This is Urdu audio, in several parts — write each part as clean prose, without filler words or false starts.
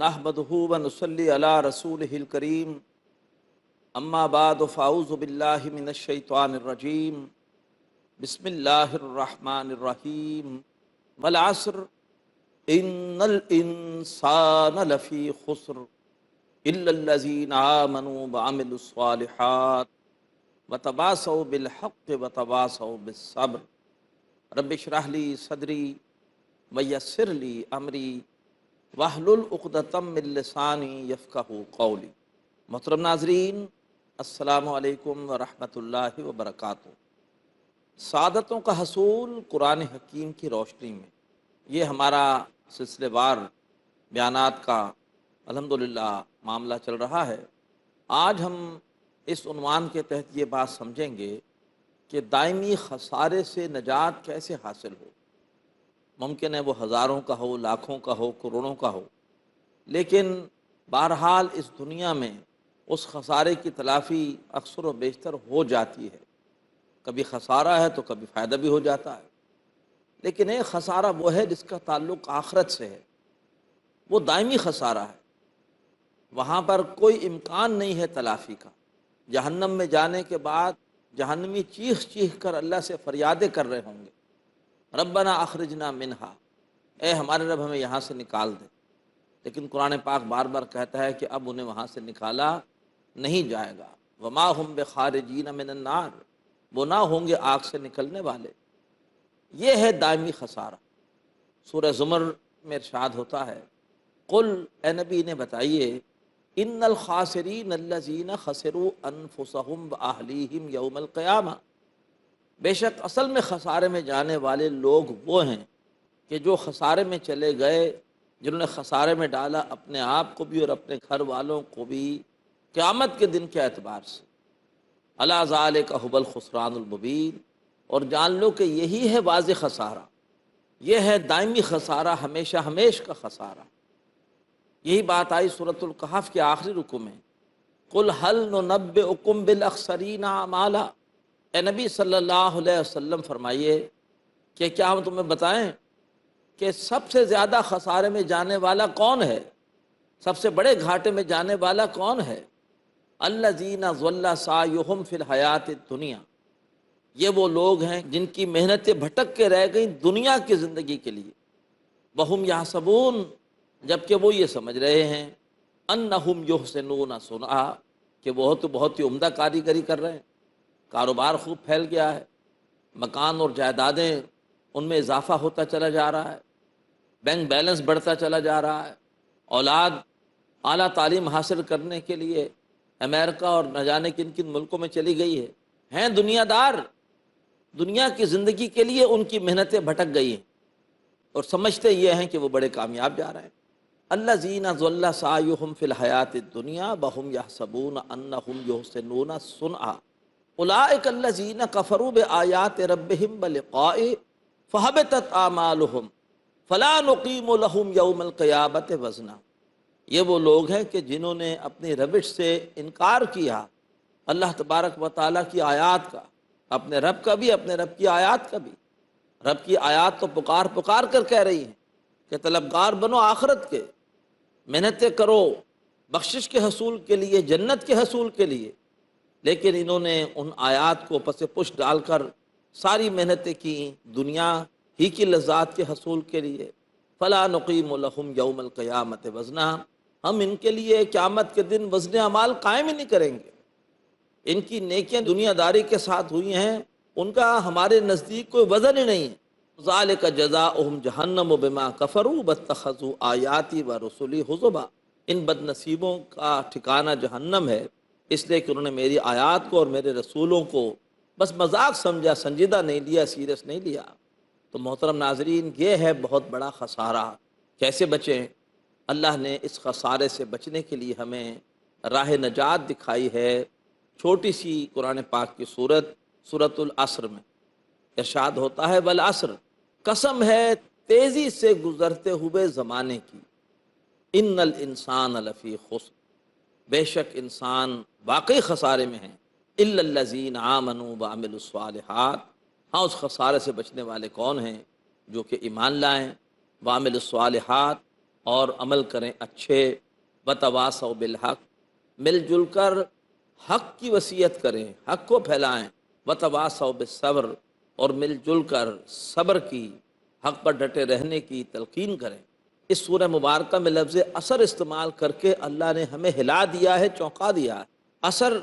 نحمدہ و نصلی علی رسولہ الکریم اما بعد فاعوذ باللہ من الشیطان الرجیم بسم اللہ الرحمن الرحیم والعصر ان الانسان لفی خسر الا الذین آمنوا وعملوا الصالحات وتواصوا بالحق وتواصوا بالصبر رب اشرح لی صدری ویسر لی امری واحلل عقدۃ من لسانی یفقہوا قولی۔ محترم ناظرین، السلام علیکم ورحمۃ اللہ وبرکاتہ۔ سعادتوں کا حصول قرآن حکیم کی روشنی میں، یہ ہمارا سلسلے وار بیانات کا الحمدللہ معاملہ چل رہا ہے۔ آج ہم اس عنوان کے تحت یہ بات سمجھیں گے کہ دائمی خسارے سے نجات کیسے حاصل ہو۔ ممکن ہے وہ ہزاروں کا ہو، لاکھوں کا ہو، کروڑوں کا ہو، لیکن بہرحال اس دنیا میں اس خسارے کی تلافی اکثر و بیشتر ہو جاتی ہے۔ کبھی خسارہ ہے تو کبھی فائدہ بھی ہو جاتا ہے، لیکن ایک خسارہ وہ ہے جس کا تعلق آخرت سے ہے، وہ دائمی خسارہ ہے۔ وہاں پر کوئی امکان نہیں ہے تلافی کا۔ جہنم میں جانے کے بعد جہنمی چیخ چیخ کر اللہ سے فریادیں کر رہے ہوں گے، ربنا اخرجنا منہا، اے ہمارے رب ہمیں یہاں سے نکال دے۔ لیکن قرآن پاک بار بار کہتا ہے کہ اب انہیں وہاں سے نکالا نہیں جائے گا، وما ہم بخارجین من النار، وہ نہ ہوں گے آگ سے نکلنے والے۔ یہ ہے دائمی خسارہ۔ سورہ زمر میں ارشاد ہوتا ہے، قل، اے نبی انہیں بتائیے، ان الخاسرین الذین خسروا انفسهم واہلیہم یوم القیامہ، بے شک اصل میں خسارے میں جانے والے لوگ وہ ہیں کہ جو خسارے میں چلے گئے، جنہوں نے خسارے میں ڈالا اپنے آپ کو بھی اور اپنے گھر والوں کو بھی قیامت کے دن کے اعتبار سے۔ الا ذالک ھو الخسران المبین، اور جان لو کہ یہی ہے واضح خسارہ، یہ ہے دائمی خسارہ، ہمیشہ ہمیش کا خسارہ۔ یہی بات آئی سورۃ الکہف کے آخری رکوع میں، قل هل ننبئکم بالاخسرین اعمالا، اے نبی صلی اللہ علیہ وسلم فرمائیے کہ کیا ہم تمہیں بتائیں کہ سب سے زیادہ خسارے میں جانے والا کون ہے، سب سے بڑے گھاٹے میں جانے والا کون ہے؟ الذین ضل سعیہم فی الحیات الدنیا، یہ وہ لوگ ہیں جن کی محنتیں بھٹک کے رہ گئیں دنیا کی زندگی کے لیے، وہم یحسبون، جبکہ وہ یہ سمجھ رہے ہیں، انہم یحسنون صنعا، کہ وہ تو بہت ہی عمدہ کاریگری کر رہے ہیں، کاروبار خوب پھیل گیا ہے، مکان اور جائیدادیں ان میں اضافہ ہوتا چلا جا رہا ہے، بینک بیلنس بڑھتا چلا جا رہا ہے، اولاد اعلیٰ تعلیم حاصل کرنے کے لیے امریکہ اور نہ جانے کن کن ملکوں میں چلی گئی ہے، ہیں دنیا دار، دنیا کی زندگی کے لیے ان کی محنتیں بھٹک گئی ہیں، اور سمجھتے یہ ہیں کہ وہ بڑے کامیاب جا رہے ہیں۔ الذین ضل سعیہم فی الحیات الدنیا وہم یحسبون انہم یحسنون صنعا اولئک الذین کفروا بآیات ربہم ولقائہ فحبطت اعمالہم فلا نقیم لہم یوم القیامۃ وزنا، یہ وہ لوگ ہیں کہ جنہوں نے اپنی روش سے انکار کیا اللہ تبارک و تعالیٰ کی آیات کا، اپنے رب کا بھی، اپنے رب کی آیات کا بھی۔ رب کی آیات تو پکار پکار کر کہہ رہی ہیں کہ طلبگار بنو آخرت کے، محنتیں کرو بخشش کے حصول کے لیے، جنت کے حصول کے لیے، لیکن انہوں نے ان آیات کو پس پش ڈال کر ساری محنتیں کی دنیا ہی کی لذات کے حصول کے لیے۔ فلا نقیم لہم یوم القیامۃ وزنا، ہم ان کے لیے قیامت کے دن وزن اعمال قائم ہی نہیں کریں گے۔ ان کی نیکیاں دنیا داری کے ساتھ ہوئی ہیں، ان کا ہمارے نزدیک کوئی وزن ہی نہیں ہے۔ ذالک جزاؤہم جہنم بما کفروا واتخذوا آیاتی ورسلی حزوا، ان بد نصیبوں کا ٹھکانہ جہنم ہے، اس لیے کہ انہوں نے میری آیات کو اور میرے رسولوں کو بس مذاق سمجھا، سنجیدہ نہیں لیا، سیریس نہیں لیا۔ تو محترم ناظرین، یہ ہے بہت بڑا خسارہ۔ کیسے بچیں؟ اللہ نے اس خسارے سے بچنے کے لیے ہمیں راہ نجات دکھائی ہے۔ چھوٹی سی قرآن پاک کی سورۃ العصر میں ارشاد ہوتا ہے، والعصر، قسم ہے تیزی سے گزرتے ہوئے زمانے کی، ان الانسان لفی خسر، بے شک انسان واقعی خسارے میں ہیں، الا الذین آمنوا وعملوا الصالحات، ہاں اس خسارے سے بچنے والے کون ہیں؟ جو کہ ایمان لائیں، وعملوا الصالحات، اور عمل کریں اچھے، وتواصوا بالحق، مل جل کر حق کی وصیت کریں، حق کو پھیلائیں، وتواصوا بالصبر، اور مل جل کر صبر کی، حق پر ڈٹے رہنے کی تلقین کریں۔ اس سورہ مبارکہ میں لفظ اثر استعمال کر کے اللہ نے ہمیں ہلا دیا ہے، چونکا دیا ہے۔ اثر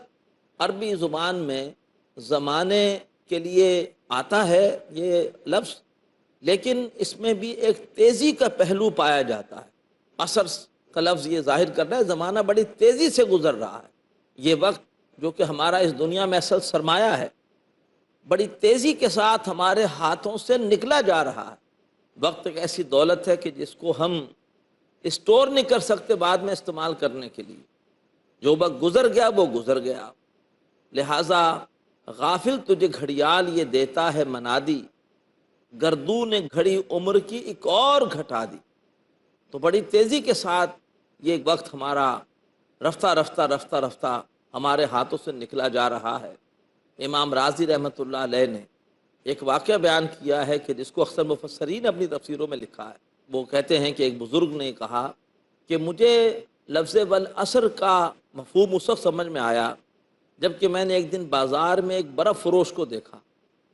عربی زبان میں زمانے کے لیے آتا ہے یہ لفظ، لیکن اس میں بھی ایک تیزی کا پہلو پایا جاتا ہے۔ اثر کا لفظ یہ ظاہر کر رہا ہے زمانہ بڑی تیزی سے گزر رہا ہے، یہ وقت جو کہ ہمارا اس دنیا میں اصل سرمایہ ہے، بڑی تیزی کے ساتھ ہمارے ہاتھوں سے نکلا جا رہا ہے۔ وقت ایک ایسی دولت ہے کہ جس کو ہم اسٹور نہیں کر سکتے بعد میں استعمال کرنے کے لیے۔ جو وقت گزر گیا وہ گزر گیا، لہٰذا غافل تجھے گھڑیال یہ دیتا ہے منادی، گردوں نے گھڑی عمر کی ایک اور گھٹا دی۔ تو بڑی تیزی کے ساتھ یہ وقت ہمارا رفتہ رفتہ رفتہ رفتہ ہمارے ہاتھوں سے نکلا جا رہا ہے۔ امام رازی رحمۃ اللہ علیہ نے ایک واقعہ بیان کیا ہے کہ جس کو اکثر مفسرین اپنی تفسیروں میں لکھا ہے۔ وہ کہتے ہیں کہ ایک بزرگ نے کہا کہ مجھے لفظ والعصر کا مفہوم اس وقت سمجھ میں آیا جب کہ میں نے ایک دن بازار میں ایک برف فروش کو دیکھا۔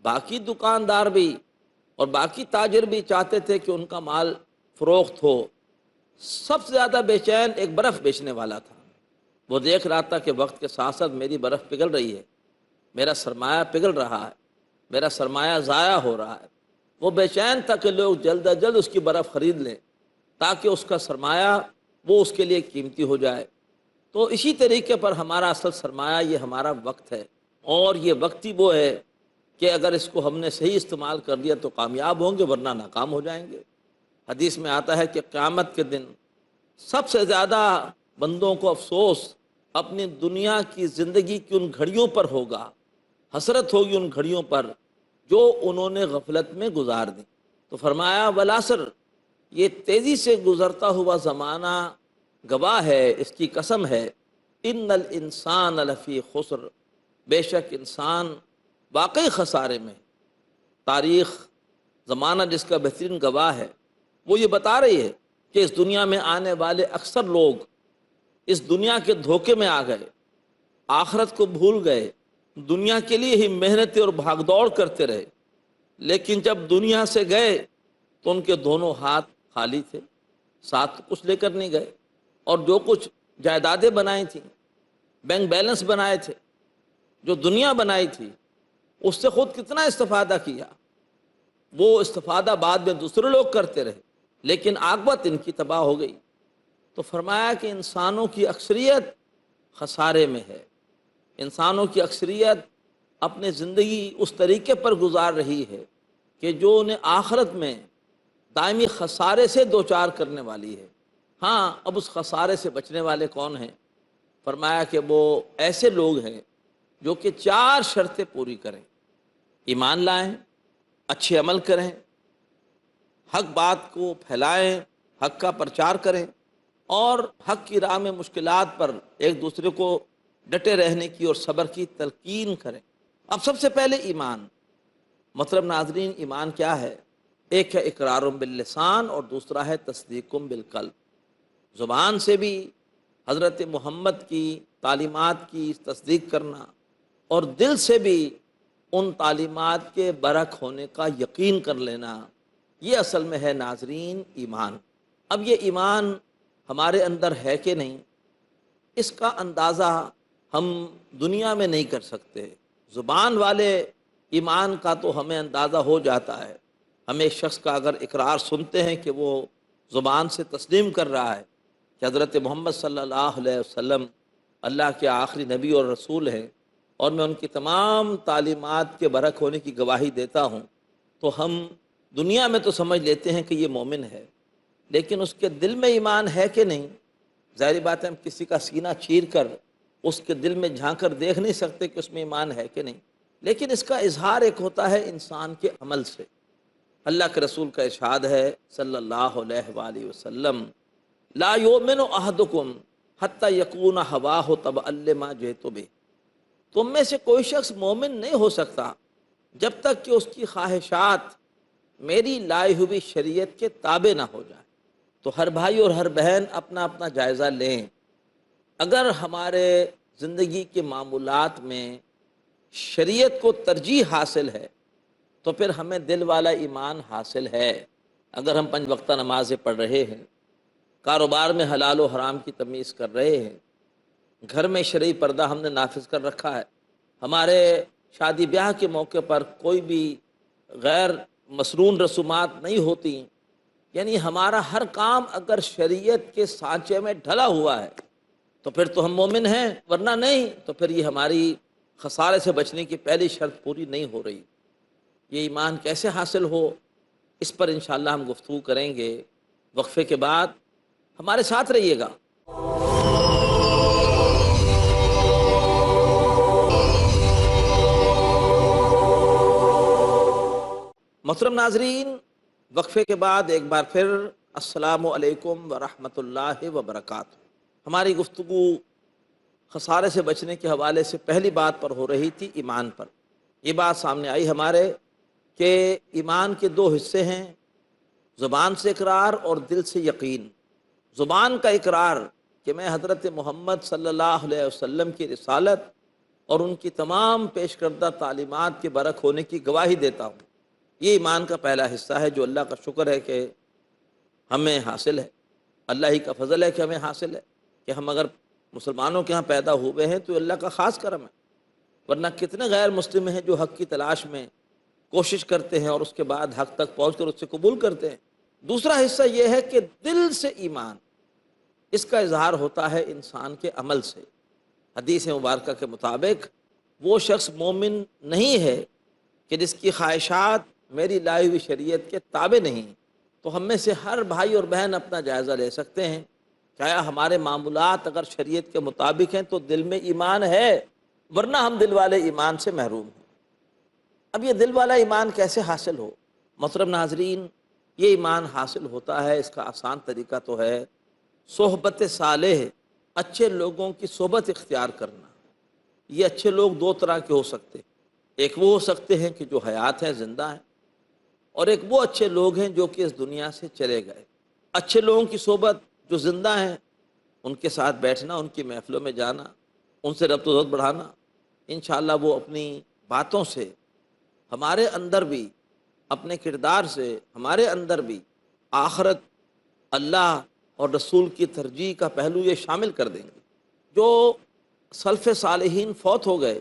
باقی دکاندار بھی اور باقی تاجر بھی چاہتے تھے کہ ان کا مال فروخت ہو، سب سے زیادہ بے چین ایک برف بیچنے والا تھا۔ وہ دیکھ رہا تھا کہ وقت کے ساتھ ساتھ میری برف پگھل رہی ہے، میرا سرمایہ پگھل رہا ہے، میرا سرمایہ ضائع ہو رہا ہے۔ وہ بے چین تھا کہ لوگ جلد از جلد اس کی برف خرید لیں تاکہ اس کا سرمایہ وہ اس کے لیے قیمتی ہو جائے۔ تو اسی طریقے پر ہمارا اصل سرمایہ یہ ہمارا وقت ہے، اور یہ وقت ہی وہ ہے کہ اگر اس کو ہم نے صحیح استعمال کر لیا تو کامیاب ہوں گے، ورنہ ناکام ہو جائیں گے۔ حدیث میں آتا ہے کہ قیامت کے دن سب سے زیادہ بندوں کو افسوس اپنی دنیا کی زندگی کی ان گھڑیوں پر ہوگا، حسرت ہوگی ان گھڑیوں پر جو انہوں نے غفلت میں گزار دی۔ تو فرمایا والعصر، یہ تیزی سے گزرتا ہوا زمانہ گواہ ہے، اس کی قسم ہے، ان الانسان لفی خسر، بے شک انسان واقعی خسارے میں۔ تاریخ زمانہ جس کا بہترین گواہ ہے، وہ یہ بتا رہی ہے کہ اس دنیا میں آنے والے اکثر لوگ اس دنیا کے دھوکے میں آ گئے، آخرت کو بھول گئے، دنیا کے لیے ہی محنتیں اور بھاگ دوڑ کرتے رہے، لیکن جب دنیا سے گئے تو ان کے دونوں ہاتھ خالی تھے، ساتھ کچھ لے کر نہیں گئے، اور جو کچھ جائیدادیں بنائی تھیں، بینک بیلنس بنائے تھے، جو دنیا بنائی تھی، اس سے خود کتنا استفادہ کیا، وہ استفادہ بعد میں دوسرے لوگ کرتے رہے، لیکن عاقبت ان کی تباہ ہو گئی۔ تو فرمایا کہ انسانوں کی اکثریت خسارے میں ہے، انسانوں کی اکثریت اپنی زندگی اس طریقے پر گزار رہی ہے کہ جو انہیں آخرت میں دائمی خسارے سے دوچار کرنے والی ہے۔ ہاں، اب اس خسارے سے بچنے والے کون ہیں؟ فرمایا کہ وہ ایسے لوگ ہیں جو کہ 4 شرطیں پوری کریں، ایمان لائیں، اچھے عمل کریں، حق بات کو پھیلائیں، حق کا پرچار کریں، اور حق کی راہ میں مشکلات پر ایک دوسرے کو ڈٹے رہنے کی اور صبر کی تلقین کریں۔ اب سب سے پہلے ایمان، مطلب ناظرین ایمان کیا ہے؟ ایک ہے اقرار باللسان اور دوسرا ہے تصدیق بالقلب۔ زبان سے بھی حضرت محمد کی تعلیمات کی تصدیق کرنا، اور دل سے بھی ان تعلیمات کے برحق ہونے کا یقین کر لینا، یہ اصل میں ہے ناظرین ایمان۔ اب یہ ایمان ہمارے اندر ہے کہ نہیں، اس کا اندازہ ہم دنیا میں نہیں کر سکتے۔ زبان والے ایمان کا تو ہمیں اندازہ ہو جاتا ہے۔ ہم ایک شخص کا اگر اقرار سنتے ہیں کہ وہ زبان سے تسلیم کر رہا ہے کہ حضرت محمد صلی اللہ علیہ وسلم اللہ کے آخری نبی اور رسول ہیں، اور میں ان کی تمام تعلیمات کے برحق ہونے کی گواہی دیتا ہوں، تو ہم دنیا میں تو سمجھ لیتے ہیں کہ یہ مومن ہے، لیکن اس کے دل میں ایمان ہے کہ نہیں؟ ظاہری بات ہے، ہم کسی کا سینہ چیر کر اس کے دل میں جھانک کر دیکھ نہیں سکتے کہ اس میں ایمان ہے کہ نہیں، لیکن اس کا اظہار ایک ہوتا ہے انسان کے عمل سے۔ اللہ کے رسول کا ارشاد ہے صلی اللہ علیہ وآلہ وسلم، لا یؤمن احدکم حتی یکون ہواہ تبعا لما جئت بہ، تم میں سے کوئی شخص مومن نہیں ہو سکتا جب تک کہ اس کی خواہشات میری لائی ہوئی شریعت کے تابع نہ ہو جائے۔ تو ہر بھائی اور ہر بہن اپنا اپنا جائزہ لیں۔ اگر ہمارے زندگی کے معمولات میں شریعت کو ترجیح حاصل ہے تو پھر ہمیں دل والا ایمان حاصل ہے۔ اگر ہم 5 وقتہ نمازیں پڑھ رہے ہیں، کاروبار میں حلال و حرام کی تمیز کر رہے ہیں، گھر میں شرعی پردہ ہم نے نافذ کر رکھا ہے، ہمارے شادی بیاہ کے موقع پر کوئی بھی غیر مسنون رسومات نہیں ہوتی، یعنی ہمارا ہر کام اگر شریعت کے سانچے میں ڈھلا ہوا ہے تو پھر تو ہم مومن ہیں، ورنہ نہیں تو پھر یہ ہماری خسارے سے بچنے کی پہلی شرط پوری نہیں ہو رہی۔ یہ ایمان کیسے حاصل ہو، اس پر انشاءاللہ ہم گفتگو کریں گے۔ وقفے کے بعد ہمارے ساتھ رہیے گا۔ محترم ناظرین، وقفے کے بعد ایک بار پھر السلام علیکم ورحمۃ اللہ وبرکاتہ۔ ہماری گفتگو خسارے سے بچنے کے حوالے سے پہلی بات پر ہو رہی تھی، ایمان پر۔ یہ بات سامنے آئی ہمارے کہ ایمان کے 2 حصے ہیں، زبان سے اقرار اور دل سے یقین۔ زبان کا اقرار کہ میں حضرت محمد صلی اللہ علیہ وسلم کی رسالت اور ان کی تمام پیش کردہ تعلیمات کے برحق ہونے کی گواہی دیتا ہوں، یہ ایمان کا پہلا حصہ ہے، جو اللہ کا شکر ہے کہ ہمیں حاصل ہے۔ اللہ ہی کا فضل ہے کہ ہمیں حاصل ہے، کہ ہم اگر مسلمانوں کے ہاں پیدا ہوئے ہیں تو اللہ کا خاص کرم ہے، ورنہ کتنے غیر مسلم ہیں جو حق کی تلاش میں کوشش کرتے ہیں اور اس کے بعد حق تک پہنچ کر اس سے قبول کرتے ہیں۔ دوسرا حصہ یہ ہے کہ دل سے ایمان، اس کا اظہار ہوتا ہے انسان کے عمل سے۔ حدیث مبارکہ کے مطابق وہ شخص مومن نہیں ہے کہ جس کی خواہشات میری لائی ہوئی شریعت کے تابع نہیں۔ تو ہم میں سے ہر بھائی اور بہن اپنا جائزہ لے سکتے ہیں کہ آیا ہمارے معمولات اگر شریعت کے مطابق ہیں تو دل میں ایمان ہے، ورنہ ہم دل والے ایمان سے محروم ہیں۔ اب یہ دل والا ایمان کیسے حاصل ہو؟ محترم ناظرین، یہ ایمان حاصل ہوتا ہے، اس کا آسان طریقہ تو ہے صحبت صالح، اچھے لوگوں کی صحبت اختیار کرنا۔ یہ اچھے لوگ 2 طرح کے ہو سکتے ہیں، ایک وہ ہو سکتے ہیں کہ جو حیات ہیں، زندہ ہیں، اور ایک وہ اچھے لوگ ہیں جو کہ اس دنیا سے چلے گئے۔ اچھے لوگوں کی صحبت جو زندہ ہیں، ان کے ساتھ بیٹھنا، ان کی محفلوں میں جانا، ان سے ربط و ضبط بڑھانا، انشاءاللہ وہ اپنی باتوں سے ہمارے اندر بھی، اپنے کردار سے ہمارے اندر بھی آخرت، اللہ اور رسول کی ترجیح کا پہلو یہ شامل کر دیں گے۔ جو سلف صالحین فوت ہو گئے،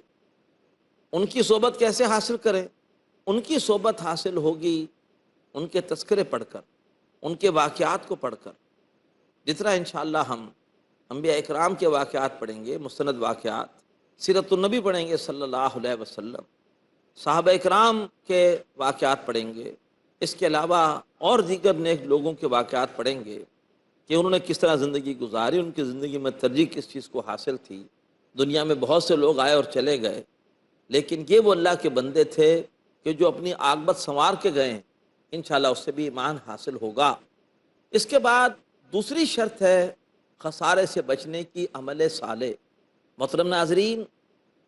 ان کی صحبت کیسے حاصل کریں؟ ان کی صحبت حاصل ہوگی ان کے تذکرے پڑھ کر، ان کے واقعات کو پڑھ کر۔ جتنا انشاءاللہ ہم انبیاء اکرام کے واقعات پڑھیں گے، مستند واقعات، سیرت النبی پڑھیں گے صلی اللہ علیہ وسلم، صحابہ اکرام کے واقعات پڑھیں گے، اس کے علاوہ اور دیگر نیک لوگوں کے واقعات پڑھیں گے کہ انہوں نے کس طرح زندگی گزاری، ان کی زندگی میں ترجیح کس چیز کو حاصل تھی۔ دنیا میں بہت سے لوگ آئے اور چلے گئے، لیکن یہ وہ اللہ کے بندے تھے کہ جو اپنی عاقبت سنوار کے گئے ہیں، انشاءاللہ اس سے بھی ایمان حاصل ہوگا۔ اس کے بعد دوسری شرط ہے خسارے سے بچنے کی، عمل صالح۔ محترم ناظرین،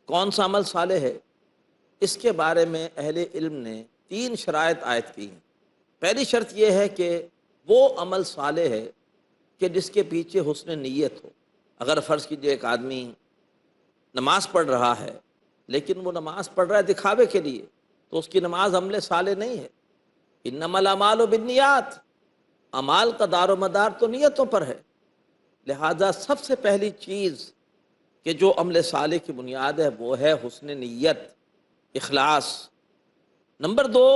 کون سا عمل صالح ہے؟ اس کے بارے میں اہل علم نے 3 شرائط عائد کی ہیں۔ پہلی شرط یہ ہے کہ وہ عمل صالح ہے کہ جس کے پیچھے حسن نیت ہو۔ اگر فرض کیجئے ایک آدمی نماز پڑھ رہا ہے، لیکن وہ نماز پڑھ رہا ہے دکھاوے کے لیے، تو اس کی نماز عمل صالح نہیں ہے۔ انما الاعمال بالنیات، اعمال کا دار و مدار تو نیتوں پر ہے۔ لہذا سب سے پہلی چیز کہ جو عمل صالح کی بنیاد ہے وہ ہے حسن نیت، اخلاص۔ نمبر 2،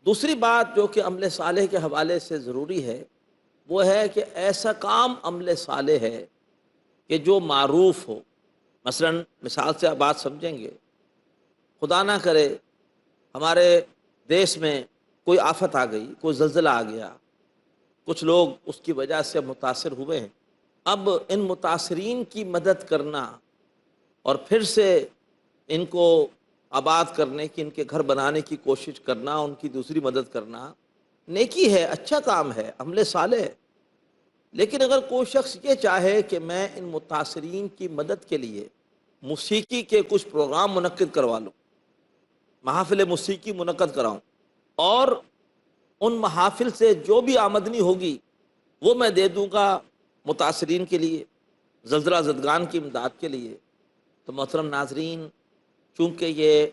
دوسری بات جو کہ عمل صالح کے حوالے سے ضروری ہے، وہ ہے کہ ایسا کام عمل صالح ہے کہ جو معروف ہو۔ مثلا مثال سے آپ بات سمجھیں گے، خدا نہ کرے ہمارے دیش میں کوئی آفت آ گئی، کوئی زلزلہ آ گیا، کچھ لوگ اس کی وجہ سے متاثر ہوئے ہیں۔ اب ان متاثرین کی مدد کرنا اور پھر سے ان کو آباد کرنے کی، ان کے گھر بنانے کی کوشش کرنا، ان کی دوسری مدد کرنا نیکی ہے، اچھا کام ہے، عمل صالح ہے۔ لیکن اگر کوئی شخص یہ چاہے کہ میں ان متاثرین کی مدد کے لیے موسیقی کے کچھ پروگرام منعقد کروا لوں، محافل موسیقی منعقد کراؤں، اور ان محافل سے جو بھی آمدنی ہوگی وہ میں دے دوں گا متاثرین کے لیے، زلزلہ زدگان کی امداد کے لیے۔ تو محترم ناظرین، چونکہ یہ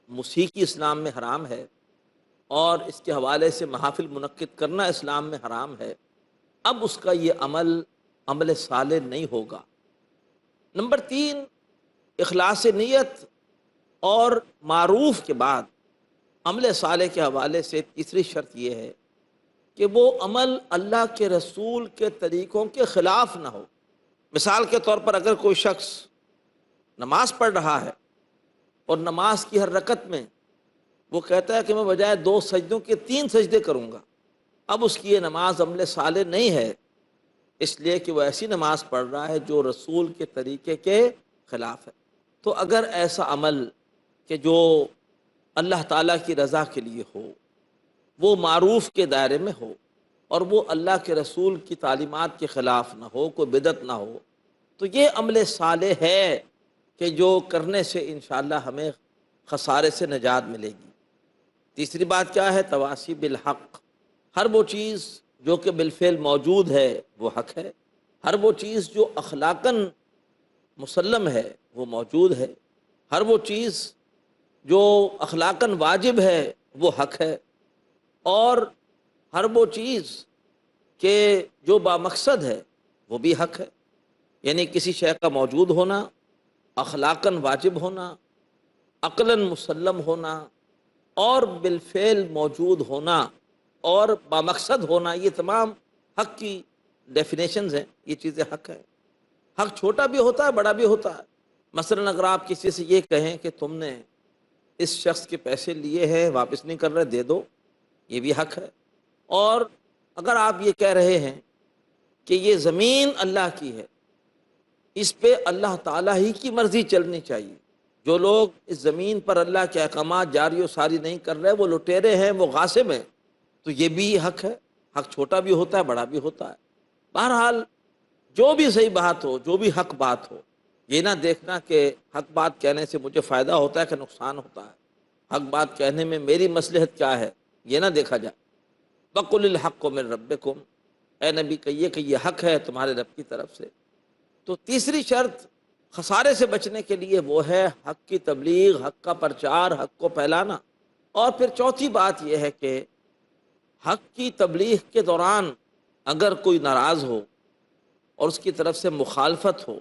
موسیقی اسلام میں حرام ہے اور اس کے حوالے سے محافل منعقد کرنا اسلام میں حرام ہے، اب اس کا یہ عمل صالح نہیں ہوگا۔ نمبر 3، اخلاص نیت اور معروف کے بعد عمل صالح کے حوالے سے تیسری شرط یہ ہے کہ وہ عمل اللہ کے رسول کے طریقوں کے خلاف نہ ہو۔ مثال کے طور پر اگر کوئی شخص نماز پڑھ رہا ہے اور نماز کی ہر رکعت میں وہ کہتا ہے کہ میں بجائے 2 سجدوں کے 3 سجدے کروں گا، اب اس کی یہ نماز عمل صالح نہیں ہے، اس لیے کہ وہ ایسی نماز پڑھ رہا ہے جو رسول کے طریقے کے خلاف ہے۔ تو اگر ایسا عمل کہ جو اللہ تعالیٰ کی رضا کے لیے ہو، وہ معروف کے دائرے میں ہو اور وہ اللہ کے رسول کی تعلیمات کے خلاف نہ ہو، کوئی بدعت نہ ہو، تو یہ عمل صالح ہے کہ جو کرنے سے انشاءاللہ ہمیں خسارے سے نجات ملے گی۔ تیسری بات کیا ہے؟ تواصی بالحق۔ ہر وہ چیز جو کہ بالفعل موجود ہے وہ حق ہے، ہر وہ چیز جو اخلاقاً مسلم ہے وہ موجود ہے، ہر وہ چیز جو اخلاقاً واجب ہے وہ حق ہے، اور ہر وہ چیز کہ جو بامقصد ہے وہ بھی حق ہے۔ یعنی کسی شے کا موجود ہونا، اخلاقاً واجب ہونا، عقلاً مسلم ہونا اور بالفعل موجود ہونا اور بامقصد ہونا، یہ تمام حق کی ڈیفینیشنز ہیں، یہ چیزیں حق ہیں۔ حق چھوٹا بھی ہوتا ہے، بڑا بھی ہوتا ہے۔ مثلاً اگر آپ کسی سے یہ کہیں کہ تم نے اس شخص کے پیسے لیے ہیں، واپس نہیں کر رہے، دے دو، یہ بھی حق ہے۔ اور اگر آپ یہ کہہ رہے ہیں کہ یہ زمین اللہ کی ہے، اس پہ اللہ تعالیٰ ہی کی مرضی چلنی چاہیے، جو لوگ اس زمین پر اللہ کے احکامات جاری و ساری نہیں کر رہے وہ لٹیرے ہیں، وہ غاصب ہیں، تو یہ بھی حق ہے۔ حق چھوٹا بھی ہوتا ہے، بڑا بھی ہوتا ہے۔ بہرحال جو بھی صحیح بات ہو، جو بھی حق بات ہو، یہ نہ دیکھنا کہ حق بات کہنے سے مجھے فائدہ ہوتا ہے کہ نقصان ہوتا ہے، حق بات کہنے میں میری مصلحت کیا ہے یہ نہ دیکھا جائے۔ وَقُلِ الْحَقُّ مِن رَبِّكُمْ، اے نبی کہیے کہ یہ حق ہے تمہارے رب کی طرف سے۔ تو تیسری شرط خسارے سے بچنے کے لیے وہ ہے حق کی تبلیغ، حق کا پرچار، حق کو پھیلانا۔ اور پھر چوتھی بات یہ ہے کہ حق کی تبلیغ کے دوران اگر کوئی ناراض ہو اور اس کی طرف سے مخالفت ہو،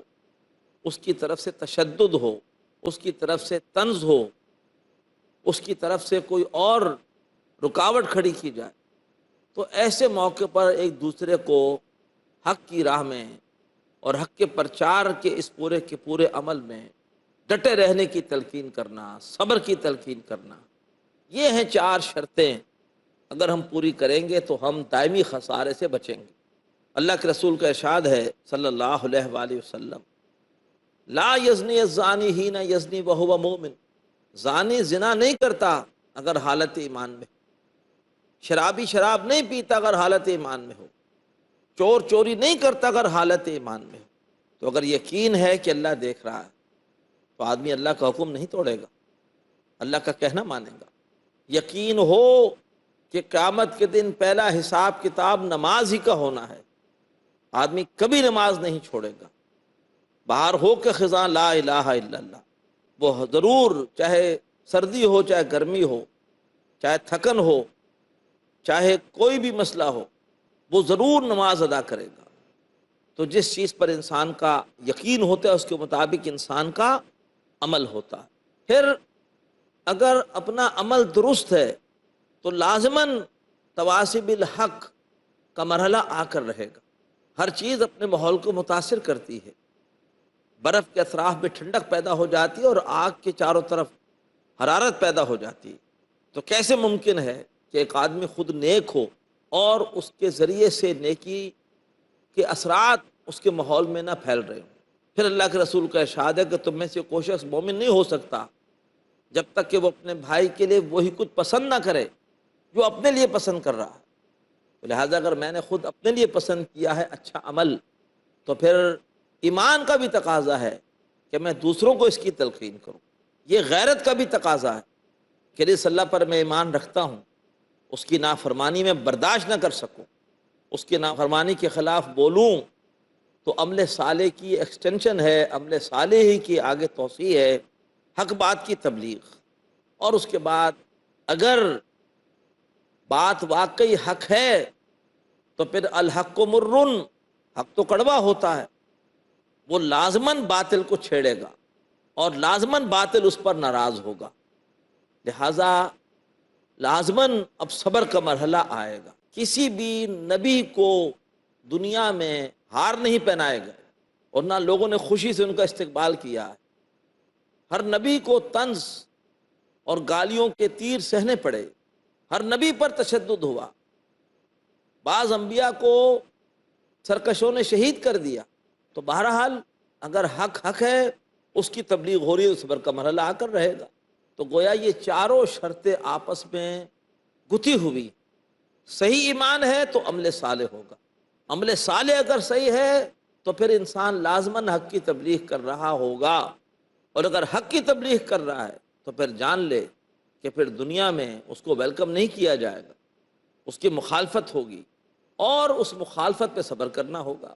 اس کی طرف سے تشدد ہو، اس کی طرف سے طنز ہو، اس کی طرف سے کوئی اور رکاوٹ کھڑی کی جائے، تو ایسے موقع پر ایک دوسرے کو حق کی راہ میں اور حق کے پرچار کے اس پورے کے پورے عمل میں ڈٹے رہنے کی تلقین کرنا، صبر کی تلقین کرنا، یہ ہیں 4 شرطیں۔ اگر ہم پوری کریں گے تو ہم دائمی خسارے سے بچیں گے۔ اللہ کے رسول کا ارشاد ہے صلی اللہ علیہ وآلہ وسلم، لا یزنی الزانی حین یزنی وہو مومن، زانی زنا نہیں کرتا اگر حالت ایمان میں ہو، شرابی شراب نہیں پیتا اگر حالت ایمان میں ہو، چور چوری نہیں کرتا اگر حالت ایمان میں ہو۔ تو اگر یقین ہے کہ اللہ دیکھ رہا ہے تو آدمی اللہ کا حکم نہیں توڑے گا، اللہ کا کہنا مانے گا۔ یقین ہو کہ قیامت کے دن پہلا حساب کتاب نماز ہی کا ہونا ہے، آدمی کبھی نماز نہیں چھوڑے گا، باہر ہو کے خزاں لا الہ الا اللہ، وہ ضرور چاہے سردی ہو، چاہے گرمی ہو، چاہے تھکن ہو، چاہے کوئی بھی مسئلہ ہو، وہ ضرور نماز ادا کرے گا۔ تو جس چیز پر انسان کا یقین ہوتا ہے اس کے مطابق انسان کا عمل ہوتا ہے۔ پھر اگر اپنا عمل درست ہے تو لازماً تواصی بالحق کا مرحلہ آ کر رہے گا۔ ہر چیز اپنے ماحول کو متاثر کرتی ہے، برف کے اطراف میں ٹھنڈک پیدا ہو جاتی ہے اور آگ کے چاروں طرف حرارت پیدا ہو جاتی ہے۔ تو کیسے ممکن ہے کہ ایک آدمی خود نیک ہو اور اس کے ذریعے سے نیکی کے اثرات اس کے ماحول میں نہ پھیل رہے ہوں؟ پھر اللہ کے رسول کا ارشاد ہے کہ تم میں سے کوئی شخص مومن نہیں ہو سکتا جب تک کہ وہ اپنے بھائی کے لیے وہی کچھ پسند نہ کرے جو اپنے لیے پسند کر رہا ہے۔ لہٰذا اگر میں نے خود اپنے لیے پسند کیا ہے اچھا عمل، تو پھر ایمان کا بھی تقاضا ہے کہ میں دوسروں کو اس کی تلقین کروں۔ یہ غیرت کا بھی تقاضا ہے کہ جس اللہ پر میں ایمان رکھتا ہوں اس کی نافرمانی میں برداشت نہ کر سکوں، اس کے نافرمانی کے خلاف بولوں تو عمل صالح کی ایکسٹینشن ہے، عمل صالح ہی کی آگے توسیع ہے، حق بات کی تبلیغ۔ اور اس کے بعد اگر بات واقعی حق ہے تو پھر الحق مرن، حق تو کڑوا ہوتا ہے، وہ لازماً باطل کو چھیڑے گا اور لازماً باطل اس پر ناراض ہوگا، لہٰذا لازماً اب صبر کا مرحلہ آئے گا۔ کسی بھی نبی کو دنیا میں ہار نہیں پہنائے گا اور نہ لوگوں نے خوشی سے ان کا استقبال کیا ہے۔ ہر نبی کو طنز اور گالیوں کے تیر سہنے پڑے، ہر نبی پر تشدد ہوا، بعض انبیاء کو سرکشوں نے شہید کر دیا۔ تو بہرحال اگر حق حق ہے، اس کی تبلیغ ہو رہی ہے تو صبر کا مرحلہ آ کر رہے گا۔ تو گویا یہ چاروں شرطیں آپس میں گتھی ہوئی۔ صحیح ایمان ہے تو عمل صالح ہوگا، عمل صالح اگر صحیح ہے تو پھر انسان لازماً حق کی تبلیغ کر رہا ہوگا، اور اگر حق کی تبلیغ کر رہا ہے تو پھر جان لے کہ پھر دنیا میں اس کو ویلکم نہیں کیا جائے گا، اس کی مخالفت ہوگی اور اس مخالفت پہ صبر کرنا ہوگا۔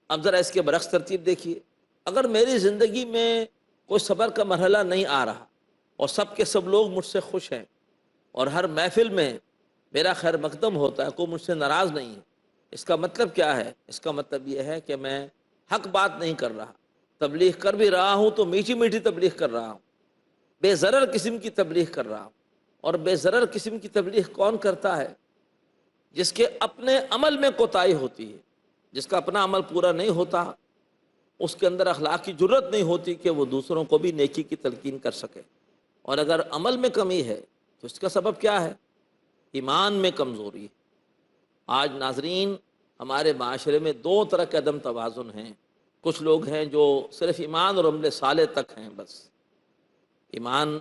اب ذرا اس کے برعکس ترتیب دیکھیے، اگر میری زندگی میں کوئی صبر کا مرحلہ نہیں آ رہا اور سب کے سب لوگ مجھ سے خوش ہیں اور ہر محفل میں میرا خیر مقدم ہوتا ہے، کوئی مجھ سے ناراض نہیں ہے، اس کا مطلب کیا ہے؟ اس کا مطلب یہ ہے کہ میں حق بات نہیں کر رہا، تبلیغ کر بھی رہا ہوں تو میٹھی میٹھی تبلیغ کر رہا ہوں، بے ضرر قسم کی تبلیغ کر رہا ہوں۔ اور بے ضرر قسم کی تبلیغ کون کرتا ہے؟ جس کے اپنے عمل میں کوتاہی ہوتی ہے، جس کا اپنا عمل پورا نہیں ہوتا، اس کے اندر اخلاق کی جرت نہیں ہوتی کہ وہ دوسروں کو بھی نیکی کی تلقین کر سکے۔ اور اگر عمل میں کمی ہے تو اس کا سبب کیا ہے؟ ایمان میں کمزوری ہے۔ آج ناظرین، ہمارے معاشرے میں دو طرح کے عدم توازن ہیں۔ کچھ لوگ ہیں جو صرف ایمان اور عمل صالح تک ہیں، بس ایمان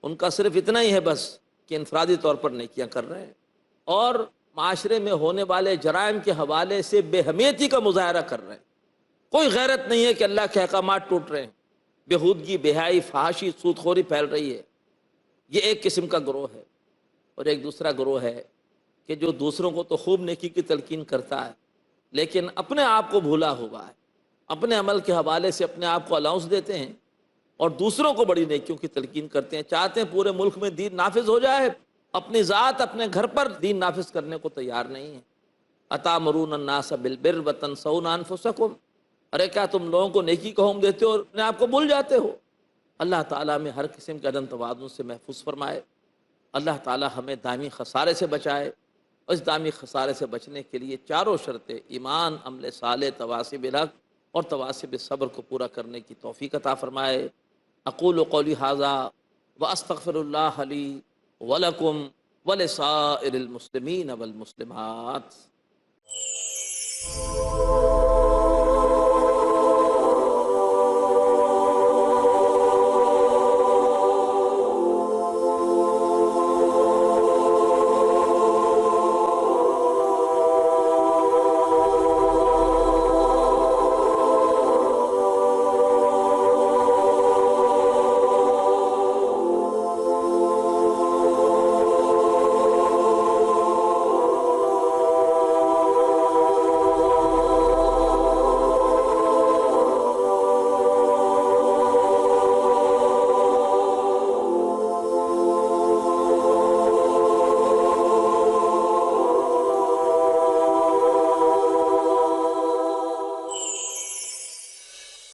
ان کا صرف اتنا ہی ہے بس کہ انفرادی طور پر نیکیاں کر رہے ہیں، اور معاشرے میں ہونے والے جرائم کے حوالے سے بے حمیتی کا مظاہرہ کر رہے ہیں۔ کوئی غیرت نہیں ہے کہ اللہ کے احکامات ٹوٹ رہے ہیں، بےہودگی، بے-حیائی، فحاشی، سود خوری پھیل رہی ہے۔ یہ ایک قسم کا گروہ ہے۔ اور ایک دوسرا گروہ ہے کہ جو دوسروں کو تو خوب نیکی کی تلقین کرتا ہے لیکن اپنے آپ کو بھولا ہوا ہے، اپنے عمل کے حوالے سے اپنے آپ کو الاؤنس دیتے ہیں اور دوسروں کو بڑی نیکیوں کی تلقین کرتے ہیں، چاہتے ہیں پورے ملک میں دین نافذ ہو جائے، اپنی ذات اپنے گھر پر دین نافذ کرنے کو تیار نہیں ہے۔ اتامرون الناس بالبر وتنسون انفسکم، ارے کیا تم لوگوں کو نیکی کا حکم دیتے ہو اور اپنے آپ کو بھول جاتے ہو؟ اللہ تعالیٰ میں ہر قسم کے عدم توازن سے محفوظ فرمائے۔ اللہ تعالیٰ ہمیں دائمی خسارے سے بچائے، اور اس دائمی خسارے سے بچنے کے لیے چاروں شرطیں ایمان، عمل صالح، تواصی بالحق اور تواصی بالصبر کو پورا کرنے کی توفیق عطا فرمائے۔ اقول قولی ھذا واستغفر اللہ لی ولکم ولسائر المسلمین والمسلمات۔